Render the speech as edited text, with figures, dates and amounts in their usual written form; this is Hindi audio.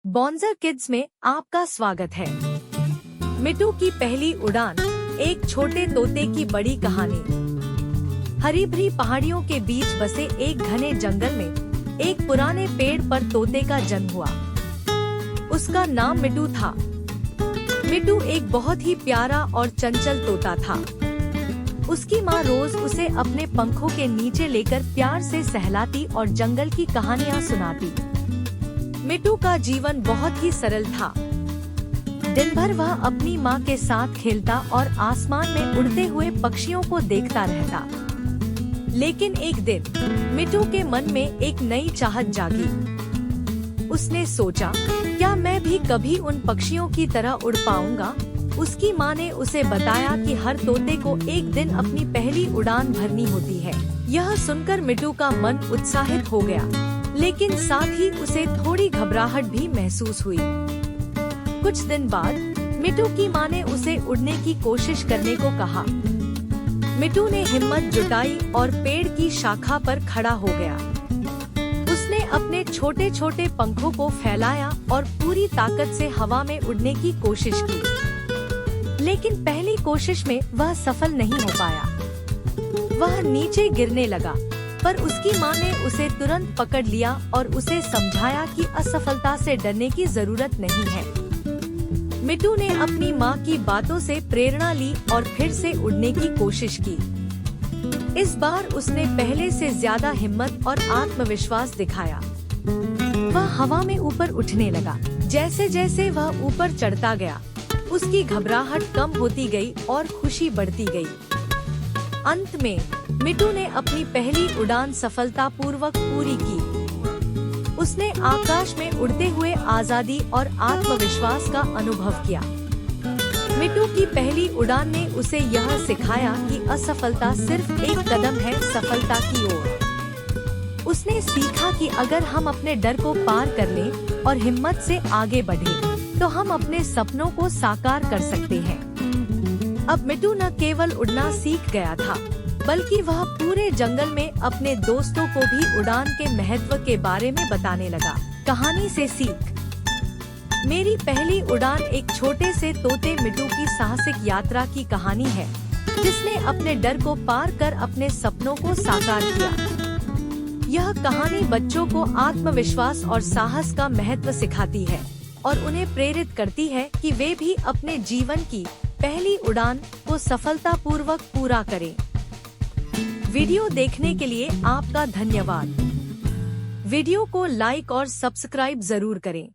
बॉन्जर किड्स में आपका स्वागत है। मिट्टू की पहली उड़ान, एक छोटे तोते की बड़ी कहानी। हरी भरी पहाड़ियों के बीच बसे एक घने जंगल में एक पुराने पेड़ पर तोते का जन्म हुआ। उसका नाम मिट्टू था। मिट्टू एक बहुत ही प्यारा और चंचल तोता था। उसकी माँ रोज उसे अपने पंखों के नीचे लेकर प्यार से सहलाती और जंगल की कहानियाँ सुनाती। मिट्टू का जीवन बहुत ही सरल था। दिन भर वह अपनी माँ के साथ खेलता और आसमान में उड़ते हुए पक्षियों को देखता रहता। लेकिन एक दिन मिट्टू के मन में एक नई चाहत जागी। उसने सोचा, क्या मैं भी कभी उन पक्षियों की तरह उड़ पाऊंगा? उसकी माँ ने उसे बताया कि हर तोते को एक दिन अपनी पहली उड़ान भरनी होती है। यह सुनकर मिट्टू का मन उत्साहित हो गया, लेकिन साथ ही उसे थोड़ी घबराहट भी महसूस हुई। कुछ दिन बाद मिट्टू की माँ ने उसे उड़ने की कोशिश करने को कहा। मिट्टू ने हिम्मत जुटाई और पेड़ की शाखा पर खड़ा हो गया। उसने अपने छोटे छोटे पंखों को फैलाया और पूरी ताकत से हवा में उड़ने की कोशिश की। लेकिन पहली कोशिश में वह सफल नहीं हो पाया। वह नीचे गिरने लगा, पर उसकी माँ ने उसे तुरंत पकड़ लिया और उसे समझाया कि असफलता से डरने की जरूरत नहीं है। मिट्टू ने अपनी माँ की बातों से प्रेरणा ली और फिर से उड़ने की कोशिश की। इस बार उसने पहले से ज्यादा हिम्मत और आत्मविश्वास दिखाया। वह हवा में ऊपर उठने लगा। जैसे जैसे वह ऊपर चढ़ता गया, उसकी घबराहट कम होती गई और खुशी बढ़ती गई। अंत में मिट्टू ने अपनी पहली उड़ान सफलतापूर्वक पूरी की। उसने आकाश में उड़ते हुए आजादी और आत्मविश्वास का अनुभव किया। मिट्टू की पहली उड़ान ने उसे यह सिखाया कि असफलता सिर्फ एक कदम है सफलता की ओर। उसने सीखा कि अगर हम अपने डर को पार कर लें और हिम्मत से आगे बढ़ें, तो हम अपने सपनों को साकार कर सकते हैं। अब मिट्टू न केवल उड़ना सीख गया था, बल्कि वह पूरे जंगल में अपने दोस्तों को भी उड़ान के महत्व के बारे में बताने लगा। कहानी से सीख। मेरी पहली उड़ान एक छोटे से तोते मिट्टू की साहसिक यात्रा की कहानी है, जिसने अपने डर को पार कर अपने सपनों को साकार किया। यह कहानी बच्चों को आत्मविश्वास और साहस का महत्व सिखाती है और उन्हें प्रेरित करती है कि वे भी अपने जीवन की पहली उड़ान को सफलतापूर्वक पूरा करें। वीडियो देखने के लिए आपका धन्यवाद। वीडियो को लाइक और सब्सक्राइब जरूर करें।